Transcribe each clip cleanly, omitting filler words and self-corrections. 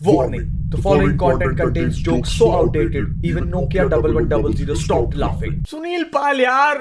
Warning. The following content contains jokes so outdated, even Nokia 1100 stopped laughing. Sunil पाल यार,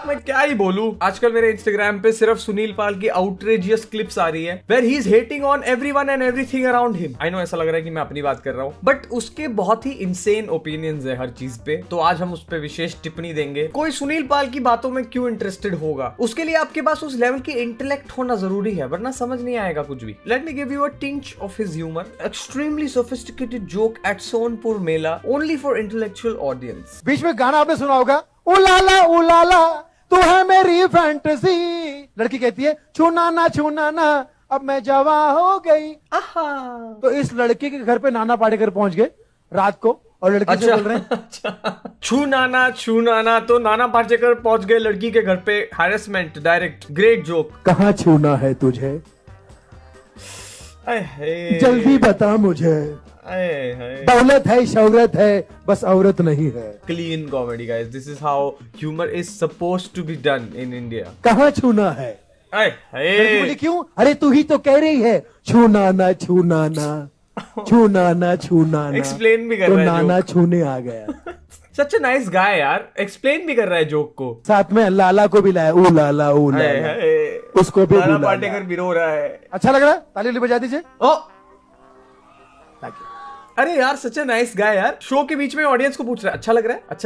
मैं क्या ही बोलूं। आजकल मेरे Instagram पे सिर्फ सुनील पाल की outrageous clips आ रही है, where he is hating on everyone and everything around him. I know ऐसा लग रहा है कि मैं अपनी बात कर रहा हूँ, but उसके बहुत ही insane opinions है हर चीज पे, तो आज हम उस पे विशेष टिप्पणी देंगे। कोई सुनील पाल की बातों में क्यों इंटरेस्टेड होगा? उसके लिए आपके पास उस लेवल की इंटेलेक्ट होना जरूरी है, वरना समझ नहीं आएगा कुछ भी। Let me give you a tinge of his humor. Extremely sophisticated joke at Sonpur Mela, only for intellectual audience. बीच में गाना आपने सुना होगा, उलाला तू है मेरी फैंटेसी। लड़की कहती है छूना ना अब मैं जवा हो गई। तो इस लड़के के घर पे नाना पाटेकर पहुंच गए रात को और लड़की से बोल रहे हैं छू नाना तो नाना पाटेकर पहुंच गए लड़की के घर पे। Harassment direct, great joke. कहाँ छूना है तुझे, जल्दी बता मुझे। दौलत है शौहरत है बस औरत नहीं है। Clean comedy guys, this is how humour is supposed to be done in India. कहाँ छूना है? बोली क्यों? अरे तू ही तो कह रही है छूना ना एक्सप्लेन भी कर तो रहा है, नाना छूने आ गया। सच अ नाइस गाय यार, एक्सप्लेन भी कर रहा है जोक को। साथ में लाला को भी लाया, ओ लाला उसको भी नाना पाटेकर भी रो रहा है। अच्छा लग रहा है? ताली बजा दीजिए। ओ अरे यार, सच अ नाइस गाय यार। शो के बीच में ऑडियंस को पूछ रहा है अच्छा लग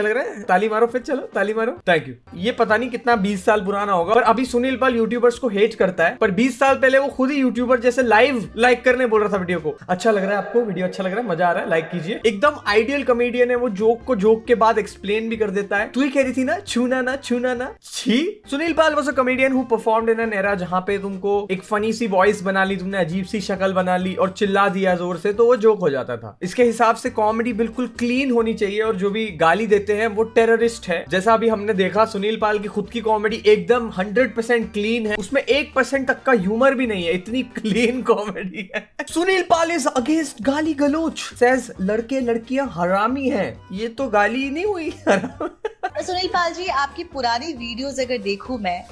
रहा है, ताली मारो फिर, चलो ताली मारो, थैंक यू। ये पता नहीं कितना 20 साल पुराना होगा, पर अभी सुनील पाल यूट्यूबर्स को हेट करता है, पर 20 साल पहले वो खुद ही यूट्यूबर जैसे लाइव लाइक करने बोल रहा था वीडियो को। अच्छा लग रहा है आपको वीडियो? अच्छा लग रहा है, मजा आ रहा है, लाइक कीजिए। एकदम आइडियल कॉमेडियन है वो। जोक को जोक के बाद एक्सप्लेन भी कर देता है। तू ही कह रही थी ना छूना ना छी। Sunil Pal was a comedian who performed in an era जहां पे तुमको एक फनी सी वॉइस बना ली, तुमने अजीब सी शक्ल बना ली और चिल्ला दिया जोर से, तो वो जोक हो जाता था। इसके हिसाब से कॉमेडी बिल्कुल क्लीन होनी चाहिए, और जो भी गाली देते हैं वो टेररिस्ट है। जैसा अभी हमने देखा, सुनील पाल की खुद की कॉमेडी एकदम 100% क्लीन है, उसमें 1% तक का ह्यूमर भी नहीं है, इतनी क्लीन कॉमेडी है। सुनील पाल इज अगेंस्ट गाली गलोच, सेज लड़के लड़कियां हरामी हैं। ये तो गाली नहीं हुई। सुनील पाल जी, आपकी पुरानी वीडियोस अगर देखूं मैं,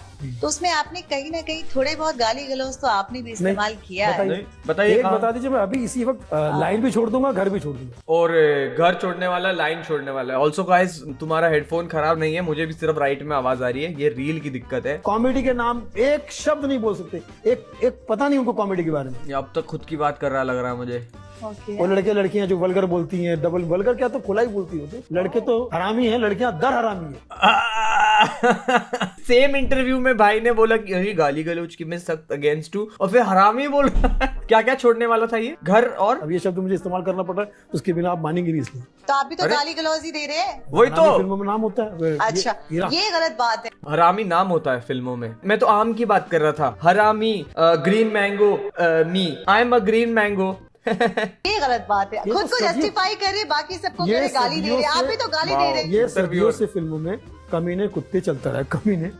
तो उसमें आपने कहीं ना कहीं थोड़े बहुत गाली गलौज तो आपने भी इस्तेमाल किया है। बताइए। बता दीजिए, मैं अभी इसी वक्त लाइन भी छोड़ दूंगा, घर भी छोड़ दूंगा। और घर छोड़ने वाला, लाइन छोड़ने वाला है। ऑल्सो गाइस, तुम्हारा हेडफोन खराब नहीं है, मुझे भी सिर्फ राइट में आवाज आ रही है, ये रील की दिक्कत है। कॉमेडी के नाम एक शब्द नहीं बोल सकते, एक पता नहीं उनको कॉमेडी के बारे में। ये अब तक खुद की बात कर रहा लग रहा है मुझे। वो लड़के लड़कियां जो वल्गर बोलती हैं, डबल वल्गर क्या तो खुला ही बोलती होती। लड़के तो हरामी हैं, लड़कियां दर हरामी है। सेम इंटरव्यू में भाई ने बोला कि अरे गाली गलौज की मैं सख्त अगेंस्ट हूँ, और फिर हरामी बोल रहा है। क्या क्या छोड़ने वाला था ये? घर और अब ये शब्द मुझे इस्तेमाल करना पड़ रहा है, उसके बिना आप मानेंगे नहीं। इसलिए तो आप भी तो गाली गलौज ही दे रहे हैं। वही तो फिल्मों में नाम होता है। अच्छा, ये गलत बात है। हरामी नाम होता है फिल्मों में। मैं तो आम की बात कर रहा था। हरामी, green mango, me I am a green mango. ये गलत बात है। खुद को जस्टिफाई करे, बाकी सबको करे गाली दे रहे। आप भी तो गाली दे रहे हैं। ये सदियों से फिल्मों में कमीने कुत्ते चलता रहा, कमीने।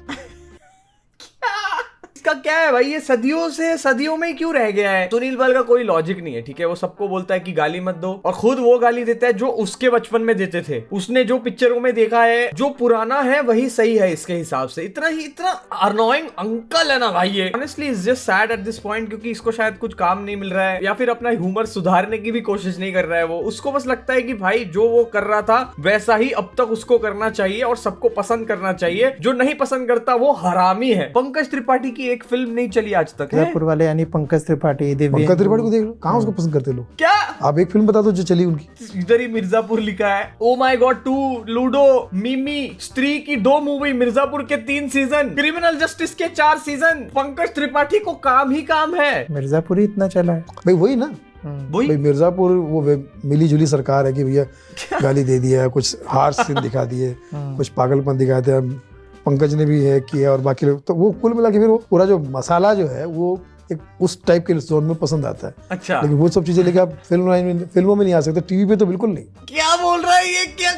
इसका क्या है भाई? ये सदियों में ही क्यों रह गया है? सुनील पाल का कोई लॉजिक नहीं है, ठीक है? वो सबको बोलता है कि गाली मत दो, और खुद वो गाली देता है जो उसके बचपन में देते थे। उसने जो पिक्चरों में देखा है, जो पुराना है वही सही है इसके हिसाब से। इतना अनोइंग अंकल है ना भाई ये। Honestly it's just sad at this point, क्योंकि इसको शायद कुछ काम नहीं मिल रहा है, या फिर अपना ह्यूमर सुधारने की भी कोशिश नहीं कर रहा है वो। उसको बस लगता है कि भाई जो वो कर रहा था वैसा ही अब तक उसको करना चाहिए, और सबको पसंद करना चाहिए। जो नहीं पसंद करता वो हरामी है। पंकज त्रिपाठी की एक फिल्म नहीं चली आज तक। मिर्जापुर वाले यानी पंकज त्रिपाठी, पंकज त्रिपाठी को देख लो, कहाँ उसको पसंद करते लोग? क्या आप एक फिल्म बता दो जो चली उनकी। इधर ही मिर्जापुर लिखा है। ओ माय गॉड 2, लूडो, मिमी, स्त्री की 2 मूवी, मिर्जापुर के 3 सीजन, क्रिमिनल जस्टिस के 4 सीजन। पंकज त्रिपाठी को काम ही काम है। मिर्जापुर ही इतना चला है भाई। वही ना, वही भाई मिर्जापुर वो मिली जुली सरकार है कि भैया गाली दे दिया, कुछ हार्श सीन दिखा दिए, कुछ पागलपन दिखाते हैं। पंकज ने भी है किया, और बाकी लोग तो वो कुल मिला के फिर वो पूरा जो मसाला जो है वो एक उस टाइप के जोन में पसंद आता है। अच्छा, लेकिन वो सब चीजें लेके आप फिल्मों में नहीं आ सकते, टीवी पे तो बिल्कुल नहीं। क्या बोल रहा है ये? क्या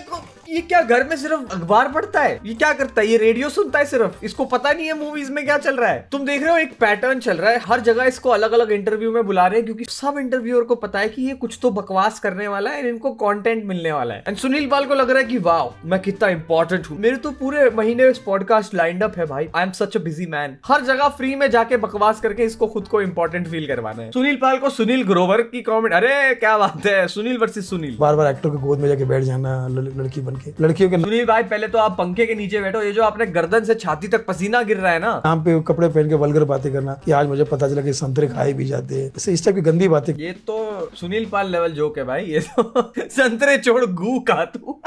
ये क्या घर में सिर्फ अखबार पढ़ता है, ये क्या करता है, ये रेडियो सुनता है सिर्फ, इसको पता नहीं है मूवीज में क्या चल रहा है। तुम देख रहे हो एक पैटर्न चल रहा है, हर जगह इसको अलग अलग इंटरव्यू में बुला रहे हैं क्योंकि सब इंटरव्यूअर को पता है कि ये कुछ तो बकवास करने वाला है, इनको कंटेंट मिलने वाला है। एंड सुनील पाल को लग रहा है कि वाह मैं कितना इंपॉर्टेंट हूँ, मेरे तो पूरे महीने इस पॉडकास्ट लाइंड अप है भाई, I am such a busy man. हर जगह फ्री में जाके बकवास करके इसको खुद को इंपॉर्टेंट फील करवाना है। सुनील पाल को सुनील ग्रोवर की कमेंट, अरे क्या बात है, सुनील वर्सेस सुनील। बार बार एक्टर के गोद में जाके बैठ जाना लड़की बन के, लड़कियों के सुनील भाई पहले तो आप पंखे के नीचे बैठो, ये जो आपने गर्दन से छाती तक पसीना गिर रहा है ना, नाम पे कपड़े पहन के वल्गर बातें करना कि आज मुझे पता चला कि संतरे खाए भी जाते हैं, इस टाइप की गंदी बातें। ये तो सुनील पाल लेवल जोक है भाई, ये तो संतरे छोड़ गू खा तू।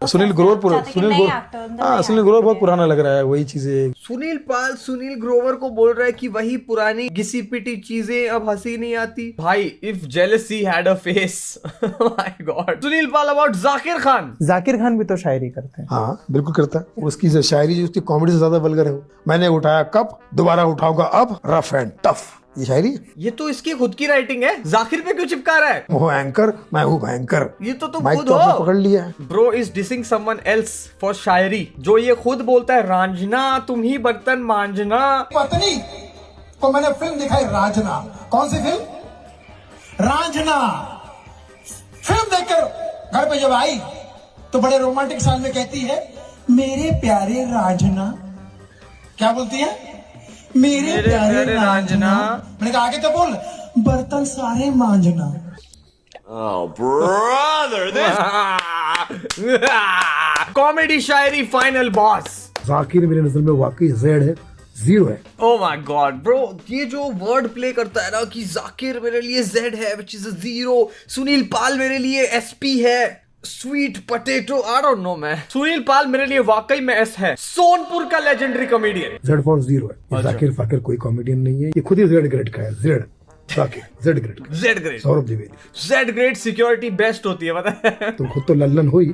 सुनील ग्रोवर सुनील ग्रोवर बहुत पुराना लग रहा है, वही चीजें। सुनील पाल सुनील ग्रोवर को बोल रहा है कि वही पुरानी घिसी पिटी चीजें अब हंसी नहीं आती। भाई if jealousy had a face, my God. Sunil Pal about Zakir Khan. Zakir Khan भी तो शायरी करते हैं। हाँ बिल्कुल करता है, उसकी जो शायरी जो उसकी कॉमेडी से ज्यादा वल्गर है वो। मैंने उठाया कप, दोबारा उठाऊंगा अब, रफ एंड टफ, ये शायरी है। ये तो इसकी खुद की राइटिंग है, जाकिर पे क्यों चिपका रहा है? वो एंकर, मैं हूँ भयंकर, ये तो तुम माइक खुद तो आपने हो। पकड़ लिया है। Bro is dissing someone else for shayari, जो ये खुद बोलता है रांझना तुम ही बर्तन मांझना। पत्नी को मैंने फिल्म दिखाई रांझना। कौन सी फिल्म? रांझना। फिल्म देखकर घर पे जब आई तो बड़े रोमांटिक साल में कहती है मेरे प्यारे रांझना। क्या बोलती है? मेरे प्यारे रांझना। मैंने कहा आगे तो बोल, बर्तन सारे मांझना। कॉमेडी शायरी फाइनल बॉस। जाकिर मेरे नजर में वाकई जेड है, जीरो है। ओ माय गॉड ब्रो, ये जो वर्ड प्ले करता है ना कि जाकिर मेरे लिए जेड है which is a zero, Sunil Pal मेरे लिए एसपी है, sweet potato, I don't know मैं। सुनील पाल मेरे लिए वाकई में एस है, सोनपुर का legendary comedian. Z for zero है। ये जाकिर फाकिर कोई कॉमेडियन नहीं है, ये खुद ही जेड ग्रेड का है। जेड जाकिर जेड ग्रेड का। Z grade, Saurabh Dwivedi. Z grade security best होती है पता है। तुम खुद तो लल्लन हो ही,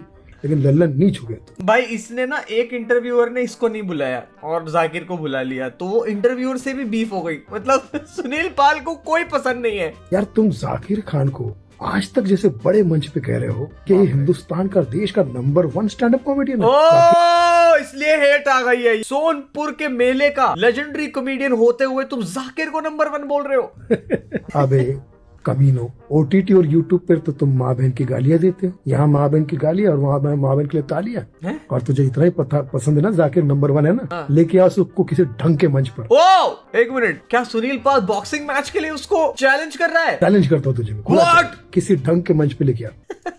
लेकिन लल्लन नीच हो गया तुम। भाई इसने ना, एक इंटरव्यूअर ने इसको नहीं बुलाया और जाकिर को बुला लिया, तो वो इंटरव्यूअर से भी बीफ हो गई। मतलब सुनील पाल को कोई पसंद नहीं है। यार तुम जाकिर खान को आज तक जैसे बड़े मंच पे कह रहे हो कि ये हिंदुस्तान का, देश का नंबर 1 स्टैंड अप कॉमेडियन है। ओ इसलिए हेट आ गई है। सोनपुर के मेले का लेजेंडरी कॉमेडियन होते हुए तुम जाकिर को नंबर 1 बोल रहे हो। अबे कमीनो, ओटीटी और यूट्यूब पर तो तुम माँ बहन की गालियां देते हो, यहाँ माँ बहन की गालियां और वहाँ माँ बहन के लिए तालियां। और तुझे इतना ही पसंद है ना, जाकिर नंबर 1 है ना, लेके आओ उसको किसी ढंग के मंच पर। ओ एक मिनट, क्या सुनील पाल बॉक्सिंग मैच के लिए उसको चैलेंज कर रहा है? चैलेंज करता हूँ तुझे, किसी ढंग के मंच पे लेके आ।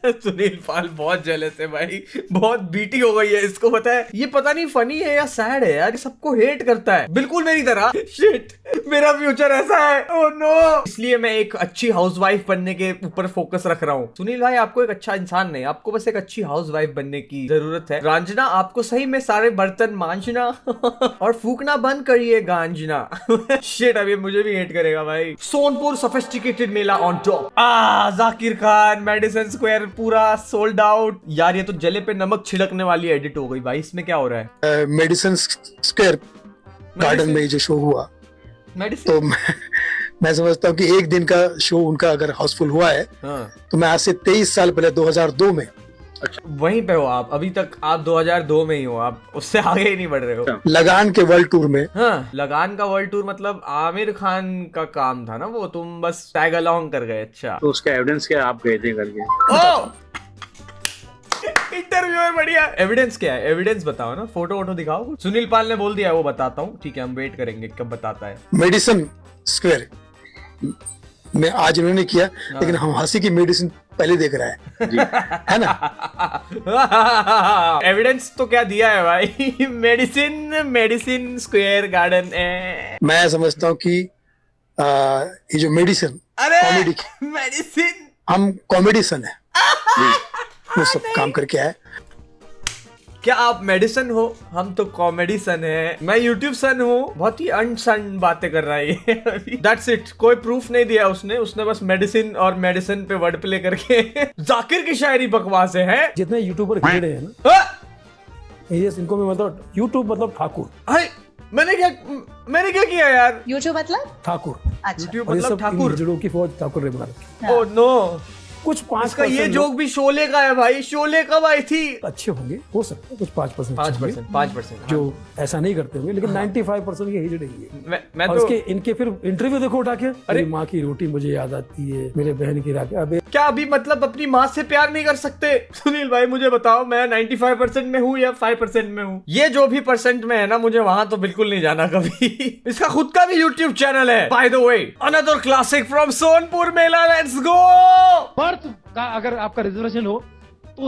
सुनील पाल बहुत जेलस है भाई, बहुत बीटी हो गई है इसको, पता है। ये पता नहीं फनी है या सैड है यार, सबको हेट करता है बिल्कुल मेरी तरह। शिट, मेरा फ्यूचर ऐसा है, ओह नो। इसलिए मैं एक अच्छी हाउसवाइफ बनने के ऊपर फोकस रख रहा हूँ। सुनील भाई आपको एक अच्छा इंसान नहीं, आपको बस एक अच्छी हाउसवाइफ बनने की जरूरत है। रांझना आपको सही में सारे बर्तन मांझना और फूकना बंद करिए गांजना। शिट, अभी मुझे भी हेट करेगा भाई। Sonpur sophisticated Mela on top. Zakir Khan, Madison Square पूरा सोल्ड आउट। यार ये तो जले पे नमक छिड़कने वाली एडिट हो गई भाई, इसमें क्या हो रहा है? मेडिसन स्क्वायर गार्डन में जो शो हुआ, मेडिसिन तो मैं समझता हूँ कि एक दिन का शो उनका अगर हाउसफुल हुआ है, तो मैं आज से 23 साल पहले 2002 में वहीं पे हो आप, अभी तक आप 2002 में ही हो, आप उससे आगे ही नहीं बढ़ रहे हो। लगान के वर्ल्ड टूर में। हाँ, लगान का वर्ल्ड टूर मतलब आमिर खान का काम था ना वो, तुम बस टैग अलोंग कर गए। अच्छा, तो उसका एविडेंस क्या आप गए थे करके? ओ इंटरव्यूअर बढ़िया। एविडेंस क्या है? एविडेंस बताओ ना, फोटो वोटो दिखाओ। सुनील पाल ने बोल दिया वो बताता हूँ, ठीक है हम वेट करेंगे कब बताता है। मेडिसन स्क्वायर में आज उन्होंने किया, लेकिन हम हंसी की मेडिसिन पहले देख रहा है जी, है ना। एविडेंस तो क्या दिया है भाई। मेडिसिन स्क्वायर गार्डन है। मैं समझता हूँ कि ये जो मेडिसिन, अरे कॉमेडी, मेडिसिन, हम कॉमेडिसन है, वो सब काम करके आए। क्या आप मेडिसन हो? हम तो कॉमेडी सन है। मैं यूट्यूब सन हूँ। बहुत ही अनसन बातें कर रहा है। दैट्स इट, कोई प्रूफ नहीं दिया उसने बस मेडिसिन और मेडिसिन पे वर्ड प्ले करके जाकिर की शायरी बकवास है। जितने यूट्यूबर कीड़े हैं ना, इनको में मतलब यूट्यूब मतलब ठाकुर। मैंने क्या किया यार? यूट्यूब मतलब ठाकुर। अच्छा, यूट्यूब और ये मतलब सब ठाकुर, इंजड़ों की फौज ठाकुर ने बना रखी। Oh no. कुछ 5 इसका ये जोक भी शोले का है भाई। शोले कब आई थी? अच्छे होंगे, हो सकता है कुछ 5% 5% जो ऐसा नहीं करते होंगे, लेकिन 95% ये हिजड़े ही है। मैं और तो इसके इनके फिर इंटरव्यू देखो उठा के, अरे माँ की रोटी मुझे याद आती है, मेरे बहन की राखी। अबे क्या अभी मतलब अपनी माँ से प्यार नहीं कर सकते? सुनील भाई मुझे बताओ, मैं 95% में हूँ या 5% में हूँ? ये जो भी परसेंट में है ना, मुझे वहां तो बिल्कुल नहीं जाना कभी। इसका खुद का भी यूट्यूब चैनल है by the way. Another classic from Sonpur Mela, let's go. Birth का अगर आपका रिजर्वेशन हो तो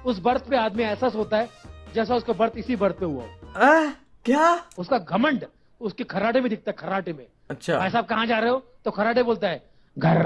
उस बर्थ पे आदमी ऐसा सोता है जैसा उसका बर्थ इसी बर्थ पे हुआ हो। क्या? उसका घमंड उसके खर्राटे में दिखता है, खर्राटे में। अच्छा भाई साहब कहाँ जा रहे हो? तो खर्राटे बोलता है घर।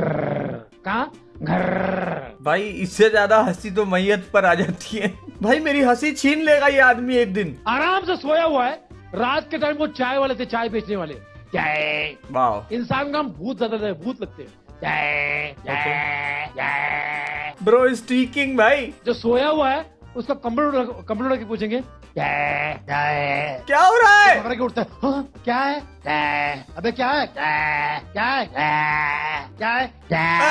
कहाँ? घर। भाई इससे ज्यादा हंसी तो मैयत पर आ जाती है। भाई मेरी हंसी छीन लेगा ये आदमी एक दिन। आराम से सोया हुआ है, रात के टाइम वो चाय वाले थे, चाय बेचने वाले। जय वाह। इंसान का हम भूत ज्यादा भूत लगते हैं। जय जय जय। ब्रो इज टीकिंग भाई। जो सोया हुआ है उसका कंप्यूटर रख के पूछेंगे जय जय। क्या हो रहा है? पकड़ के उठता है, हाँ, क्या है? जय। अबे क्या है? जय जय जय जय।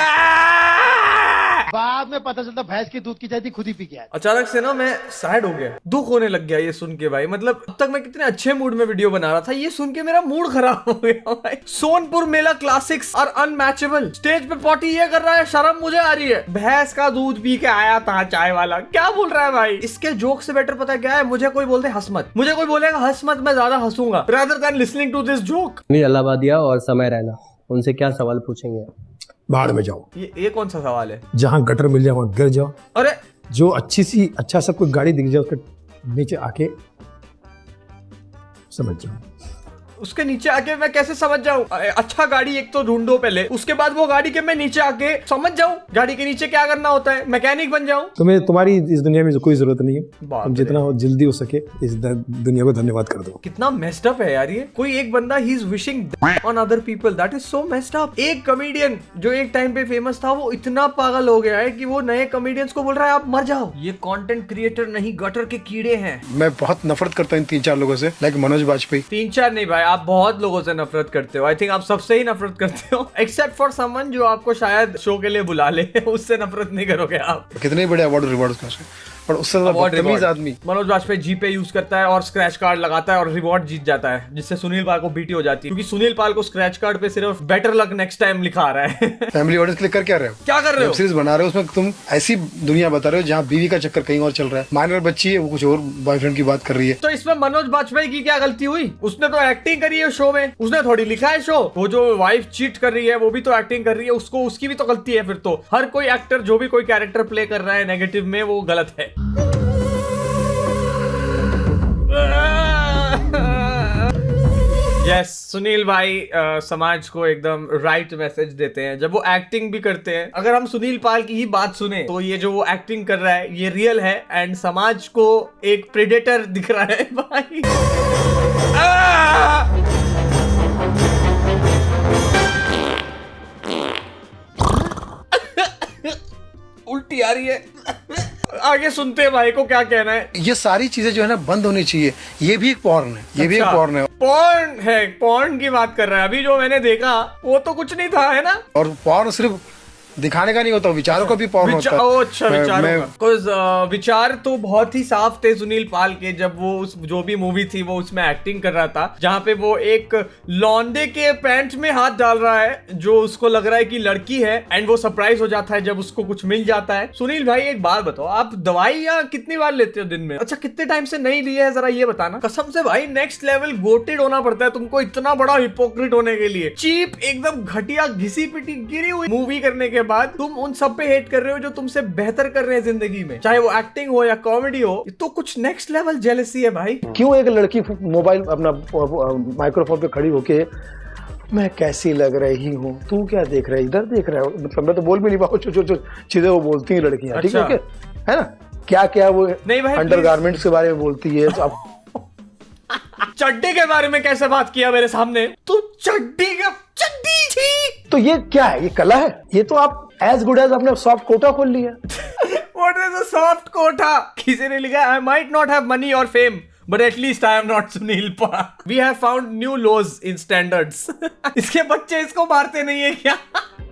बाद में पता चलता भैंस की दूध की चाय थी, खुद ही पी के आया। अचानक से ना मैं सैड हो गया, दुख होने लग गया ये सुन के भाई। मतलब अब तक मैं कितने अच्छे मूड में वीडियो बना रहा था, ये सुन के मेरा मूड खराब हो गया भाई। सोनपुर मेला क्लासिक्स और अनमैचेबल। स्टेज पे पॉटी ये कर रहा है, शर्म मुझे आ रही है। भैंस का दूध पी के आया था चाय वाला, क्या बोल रहा है भाई? इसके जोक से बेटर पता क्या है? मुझे कोई बोलते हंस मत, मुझे कोई बोलेगा हंस मत, मैं ज्यादा हंसूंगा rather than listening to this joke. Allahbadia और समय रैना, उनसे क्या सवाल पूछेंगे? बाहर में जाओ। ये कौन सा सवाल है? जहाँ गटर मिल जाए वहाँ गिर जाओ। अरे जो अच्छा सा कोई गाड़ी दिख जाए उसके नीचे आके समझ जाओ। उसके नीचे आके मैं कैसे समझ जाऊं? अच्छा गाड़ी एक तो ढूंढो पहले, उसके बाद वो गाड़ी के मैं नीचे आके समझ जाऊं गाड़ी के नीचे क्या करना होता है, मैकेनिक बन जाऊं। तुम्हारी इस दुनिया में कोई जरूरत नहीं है। बाप तुम रे। जितना जल्दी हो सके इस दुनिया को धन्यवाद कर दो। कितना मेस्ड अप है यार ये। कोई एक बंदा he is wishing on other people, that is so messed up. एक कॉमेडियन जो एक टाइम पे फेमस था, वो इतना पागल हो गया है कि वो नए कॉमेडियंस को बोल रहा है आप मर जाओ। ये कंटेंट क्रिएटर नहीं, गटर के कीड़े हैं। मैं बहुत नफरत करता हूँ इन 3-4 लोगों से, लाइक मनोज वाजपेयी। 3-4 नहीं भाई, आप बहुत लोगों से नफरत करते हो। आई थिंक आप सबसे ही नफरत करते हो, एक्सेप्ट फॉर समवन जो आपको शायद शो के लिए बुला ले, उससे नफरत नहीं करोगे आप। कितने बड़े अवार्ड रिवॉर्ड पर उससे ज्यादा बदतमीज आदमी। मनोज वाजपेयी जीपे यूज करता है और स्क्रैच कार्ड लगाता है और रिवॉर्ड जीत जाता है, जिससे सुनील पाल को बीटी हो जाती है, क्योंकि सुनील पाल को स्क्रैच कार्ड पे सिर्फ बेटर लक नेक्स्ट टाइम लिखा आ रहा है। फैमिली ऑडियंस के लिए कर क्या रहे हो? क्या कर रहे हो? वेब सीरीज बना रहे हो, उसमें तुम ऐसी दुनिया बता रहे हो जहाँ बीवी का चक्कर कहीं और चल रहा है, माइनर बच्ची है वो कुछ और बॉयफ्रेंड की बात कर रही है। तो इसमें मनोज वाजपेयी की क्या गलती हुई? उसने तो एक्टिंग करी है शो में, उसने थोड़ी लिखा है शो। वो जो वाइफ चीट कर रही है वो भी तो एक्टिंग कर रही है, उसको उसकी भी तो गलती है। फिर तो हर कोई एक्टर जो भी कोई कैरेक्टर प्ले कर रहा है नेगेटिव में, वो गलत है। यस, सुनील भाई समाज को एकदम राइट मैसेज देते हैं जब वो एक्टिंग भी करते हैं। अगर हम सुनील पाल की ही बात सुने तो ये जो वो एक्टिंग कर रहा है ये रियल है, एंड समाज को एक प्रेडेटर दिख रहा है भाई। उल्टी आ रही है। आगे सुनते हैं भाई को क्या कहना है। ये सारी चीजें जो है ना बंद होनी चाहिए। ये भी एक पॉर्न है, ये भी एक पॉर्न है। पॉर्न है, पॉर्न की बात कर रहा है। अभी जो मैंने देखा वो तो कुछ नहीं था, है ना? और पॉर्न सिर्फ दिखाने का नहीं होता, विचारों का भी पॉर्न होता है। अच्छा, विचारों का। Because, विचार तो बहुत ही साफ थे सुनील पाल के, जब वो उस जो भी मूवी थी वो उसमें एक्टिंग कर रहा था, जहाँ पे वो एक लौंडे के पैंट में हाथ डाल रहा है जो उसको लग रहा है कि लड़की है, एंड वो सरप्राइज हो जाता है जब उसको कुछ मिल जाता है। सुनील भाई एक बात बताओ, आप दवाइयाँ कितनी बार लेते हो दिन में? अच्छा, कितने टाइम से नहीं ली है जरा ये बताना। कसम से भाई नेक्स्ट लेवल गोटेड होना पड़ता है तुमको इतना बड़ा हिपोक्रेट होने के लिए। चीप, एकदम घटिया, घिसी पिटी, गिरी हुई मूवी करने के बाद तुम उन सब पे हेट कर रहे हो जो तुमसे बेहतर कर रहे हैं जिंदगी में, चाहे वो एक्टिंग हो या कॉमेडी हो। तो कुछ नेक्स्ट लेवल जेलसी है भाई। क्यों एक लड़की मोबाइल अपना माइक्रोफोन पे खड़ी होके मैं कैसी लग रही हूँ, तू क्या देख रहा है, इधर देख रहा है, मतलब मैं तो बोल भी नहीं पाऊँ, चीजें वो बोलती हैं लड़कियां, ठीक है, है ना? क्या क्या वो अंडरगारमेंट्स के बारे में बोलती है। तो चड्डी के बारे में कैसे बात किया मेरे सामने? तू चड्डी थी। तो ये क्या है? ये कला है? ये तो आप एज गुड एज अपने सॉफ्ट कोटा खोल लिया। What is a soft Kota? किसी ने लिखा I might not have money or fame, but at least I am not Sunil Pa. We have found new laws in standards. इसके बच्चे इसको मारते नहीं है क्या?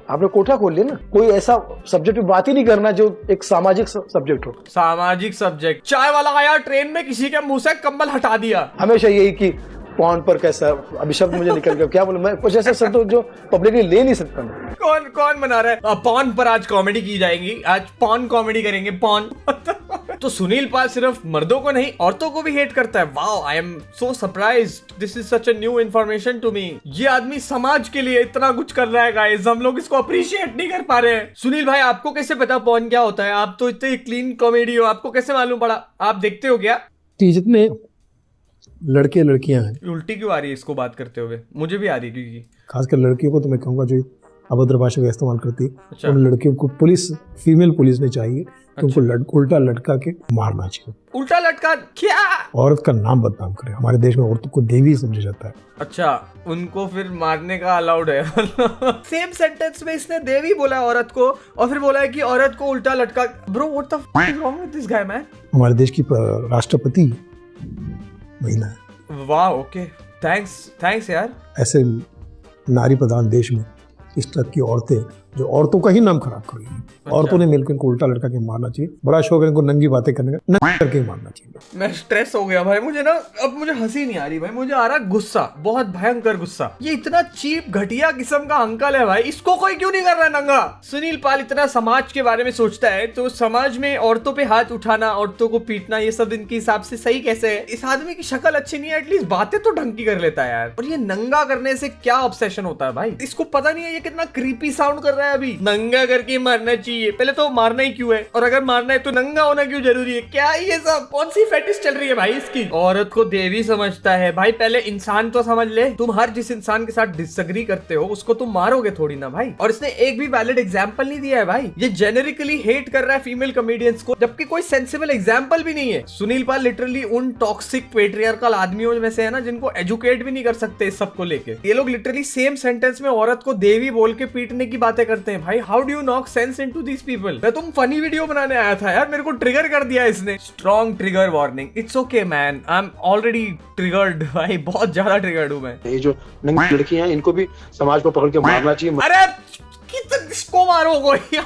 आपने कोठा खोल लिया ना। कोई ऐसा सब्जेक्ट पे बात ही नहीं करना जो एक सामाजिक सब्जेक्ट हो। सामाजिक सब्जेक्ट, चाय वाला आया ट्रेन में, किसी के मुंह से कंबल हटा दिया। हमेशा यही कि पॉन पर कैसा, अभी शब्द मुझे निकल गया, क्या बोलूं मैं, कुछ ऐसे शब्द जो पब्लिकली ले नहीं सकता मैं। कौन बना रहा है? पॉन पर आज कॉमेडी की जाएगी, आज पॉन कॉमेडी करेंगे, पॉन। तो सुनील पाल सिर्फ मर्दों को नहीं औरतों को भी हेट करता है। Wow, I am so surprised, this is such a new information to me. ये आदमी समाज के लिए इतना कुछ कर रहा है गाइस, हम लोग इसको अप्रिशिएट नहीं कर पा रहे हैं। सुनील भाई, आपको कैसे पता पॉन क्या होता है? आप तो इतने क्लीन कॉमेडी हो, आपको कैसे मालूम पड़ा? आप देखते हो क्या? जितने लड़के लड़कियां हैं, उल्टी क्यों आ रही है इसको बात करते हुए? मुझे भी आ रही है, क्योंकि खासकर लड़कियों को तो मैं कहूंगा जो अभद्र भाषा का इस्तेमाल करती है, अच्छा। उन लड़कियों को फीमेल पुलिस में चाहिए कि उनको उल्टा लटका के मारना चाहिए। उल्टा लटका क्या? औरत का नाम बदनाम करे। हमारे देश में औरतों को देवी समझा जाता है। अच्छा, उनको फिर मारने का अलाउड है। सेम सेंटेंस में इसने देवी बोला है औरत को, और फिर बोला है कि औरत को उल्टा लटका। Bro, what the fuck is wrong with this guy man? हमारे देश की राष्ट्रपति महिला है। वाह, ओके, थैंक्स यार। ऐसे नारी प्रधान देश में इस तरह की औरतें जो औरतों का ही नाम खराब कर रही हैं, औरतों ने मिलकर इनको उल्टा लटका के मारना चाहिए। बड़ा शौक है इनको नंगी बातें करने का, नंगी करके मारना चाहिए। मैं स्ट्रेस हो गया भाई, मुझे ना अब मुझे हंसी नहीं आ रही भाई, मुझे आ रहा गुस्सा, बहुत भयंकर गुस्सा। ये इतना चीप घटिया किस्म का अंकल है भाई, इसको कोई क्यों नहीं कर रहा है नंगा? सुनील पाल इतना समाज के बारे में सोचता है, तो समाज में औरतों पे हाथ उठाना, औरतों को पीटना, ये सब इनके हिसाब से सही कैसे है? इस आदमी की शक्ल अच्छी नहीं है, एटलीस्ट बातें तो ढंग की कर लेता है यार। और ये नंगा करने से क्या ऑब्सेशन होता है भाई? इसको पता नहीं है ये कितना क्रीपी साउंड कर रहा है। अभी नंगा करके मारना चाहिए, पहले तो मारना ही क्यों है? और अगर मारना है तो नंगा होना क्यों जरूरी है? क्या ये सब कौन सी फेटिश चल रही है भाई इसकी? औरत को देवी समझता है भाई, पहले इंसान तो समझ ले। तुम हर जिस इंसान के साथ डिसएग्री करते हो उसको तुम मारोगे थोड़ी ना भाई। और इसने एक भी वैलिड एग्जांपल नहीं दिया है भाई। ये जेनेरिकली हेट कर रहा है फीमेल कॉमेडियंस को, जबकि कोई सेंसिबल एग्जांपल भी नहीं है। सुनील पाल लिटरली उन टॉक्सिक पेट्रियार्कल आदमियों में से है ना, जिनको एजुकेट भी नहीं कर सकते इस सब को लेके। ये लोग लिटरली सेम सेंटेंस में औरत को देवी बोल के पीटने की बातें करते हैं भाई। How do you knock sense into these people? मैं तुम फनी वीडियो बनाने आया था यार, मेरे को ट्रिगर कर दिया इसने। Strong trigger warning. It's okay man, I am already triggered भाई, बहुत ज्यादा ट्रिगर्ड हूं मैं। ये जो नंगी लड़कियां हैं इनको भी समाज को पकड़ के मारना चाहिए। अरे किसको मारो कोई?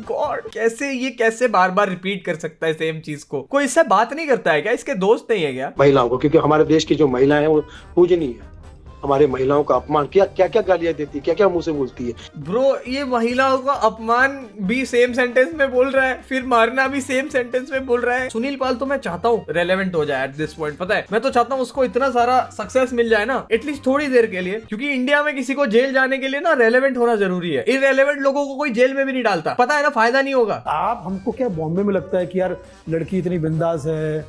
गॉड, कैसे बार बार रिपीट कर सकता है सेम चीज को? कोई इससे बात नहीं करता है क्या? इसके दोस्त नहीं है क्या? महिलाओं को, क्योंकि हमारे देश की जो महिलाएं हैं वो पूजनीय है। हमारी महिलाओं का अपमान क्या क्या गालियां देती है, क्या क्या मुंह से बोलती है। ब्रो, ये महिलाओं का अपमान भी सेम सेंटेंस में बोल रहा है, फिर मारना भी सेम सेंटेंस में बोल रहा है। सुनील पाल तो मैं चाहता हूँ रेलेवेंट हो जाए एट दिस पॉइंट। पता है, मैं तो चाहता हूँ उसको इतना सारा सक्सेस मिल जाए ना, एटलीस्ट थोड़ी देर के लिए, क्योंकि इंडिया में किसी को जेल जाने के लिए ना रेलेवेंट होना जरूरी है। इररेलेवेंट लोगों को कोई जेल में भी नहीं डालता, पता है ना, फायदा नहीं होगा। आप हमको क्या बॉम्बे में लगता है कि यार लड़की इतनी बिंदास है,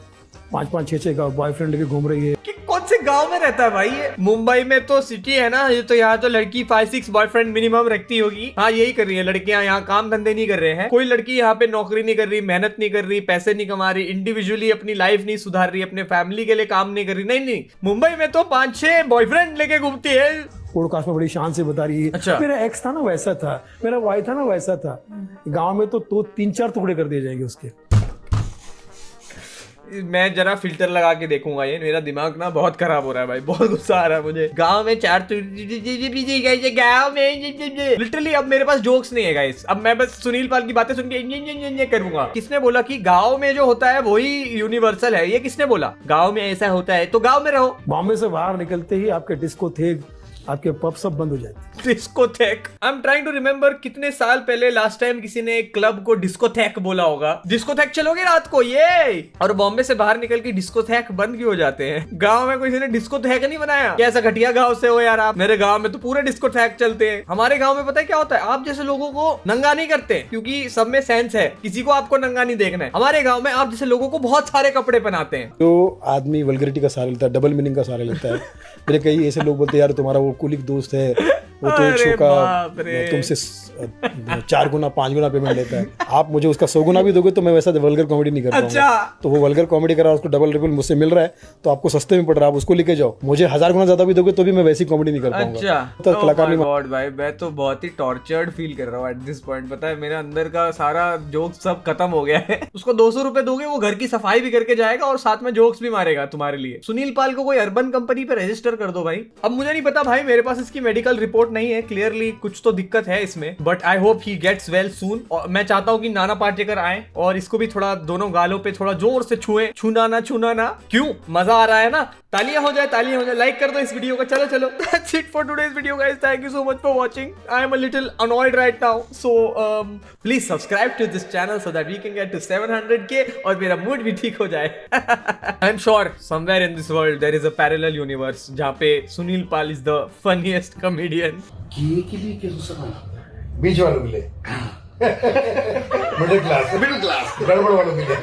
5-5 6-6 का बॉयफ्रेंड लेके घूम रही है? कि कौन से गांव में रहता है भाई ये? मुंबई में तो सिटी है ना, ये तो यहाँ तो लड़की 5-6 बॉयफ्रेंड मिनिमम रखती होगी। हाँ, यही कर रही है लड़कियां, यहाँ काम धंधे नहीं कर रहे हैं। कोई लड़की यहाँ पे नौकरी नहीं कर रही, मेहनत नहीं कर रही, पैसे नहीं कमा रही, इंडिविजुअली अपनी लाइफ नहीं सुधार रही, अपने फैमिली के लिए काम नहीं कर रही। नहीं, मुंबई में तो 5-6 बॉयफ्रेंड लेके घूमती है। पॉडकास्ट में बड़ी शान से बता रही है, अच्छा। मेरा एक्स था ना वैसा था, मेरा वाई था ना वैसा था। गांव में तो 3-4 टुकड़े कर दिए जाएंगे उसके। मैं जरा फिल्टर लगा के देखूंगा, ये मेरा दिमाग ना बहुत खराब हो रहा है भाई, बहुत गुस्सा आ रहा है मुझे। गांव में 4 गांव में लिटरली अब मेरे पास जोक्स नहीं है गाइस। अब मैं बस सुनील पाल की बातें सुन के करूंगा। किसने बोला कि गांव में जो होता है वही यूनिवर्सल है? ये किसने बोला? गांव में ऐसा होता है तो गांव में रहो। बॉम्बे से बाहर निकलते ही आपके डिस्कोथेक, आपके पब सब बंद हो जाते। Discotheque, I am trying to remember कितने साल पहले लास्ट टाइम किसी ने एक क्लब को डिस्कोथेक बोला होगा। डिस्कोथेक चलोगे रात को ये? और बॉम्बे से बाहर निकल के डिस्कोथेक बंद क्यों हो जाते हैं? गांव में किसी ने डिस्कोथेक नहीं बनाया? कैसा घटिया गांव से हो यार आप? मेरे गांव में तो पूरे डिस्कोथेक चलते हैं। हमारे गांव में पता है क्या होता है? आप जैसे लोगों को नंगा नहीं करते, क्योंकि सब में सेंस है, किसी को आपको नंगा नहीं देखना है। हमारे गाँव में आप जैसे लोगों को बहुत सारे कपड़े पहनाते हैं। जो आदमी वल्गरिटी का सहारा लेता है, डबल मीनिंग का सहारा लेता है। मेरे कई ऐसे लोग बोलते हैं यार तुम्हारा वो कुलिक दोस्त है, वो तो 100 का तुमसे 4 गुना 5 गुना पेमेंट लेता है। आप मुझे उसका 100 गुना भी दोगे तो मैं वैसा वल्गर कॉमेडी नहीं कर पाऊंगा। अच्छा। तो वो वल्गर कॉमेडी कर रहा है, उसको डबल ट्रिपल मुझसे मिल रहा है, तो आपको सस्ते में पड़ रहा है, आप उसको लेके जाओ। मुझे 1000 गुना ज्यादा भी दोगे तो भी मैं वैसी कॉमेडी नहीं कर पाऊंगा। अच्छा, तो कलाकार नहीं। गॉड भाई, मैं तो बहुत ही टॉर्चर्ड फील कर रहा हूँ एट दिस पॉइंट। पता है, मेरे अंदर का सारा जोक सब खत्म हो गया है। उसको 200 रुपए दोगे, वो घर की सफाई भी करके जाएगा और साथ में जोक्स भी मारेगा तुम्हारे लिए। सुनील पाल को कोई अर्बन कंपनी पे रजिस्टर कर दो भाई। अब मुझे नहीं पता भाई, मेरे पास इसकी मेडिकल रिपोर्ट सपोर्ट नहीं है, क्लियरली कुछ तो दिक्कत है इसमें, but I hope he gets well soon. और मैं चाहता हूँ कि नाना पाटेकर आए और इसको भी थोड़ा दोनों गालों पे थोड़ा जोर से छुए, छूना ना, क्यों मजा आ रहा है ना। तालियां हो जाए, लाइक कर दो इस वीडियो को। चलो that's it for today's video guys, thank you so much for watching. I am a little annoyed right now, so please subscribe to this channel so that we can get to 700K और मेरा mood भी ठीक हो जाए। I am sure somewhere in this world there is a parallel universe जहां पे Sunil Pal is the funniest comedian. बीच वालों मिले मिडिल क्लास गड़बड़ वालों मिले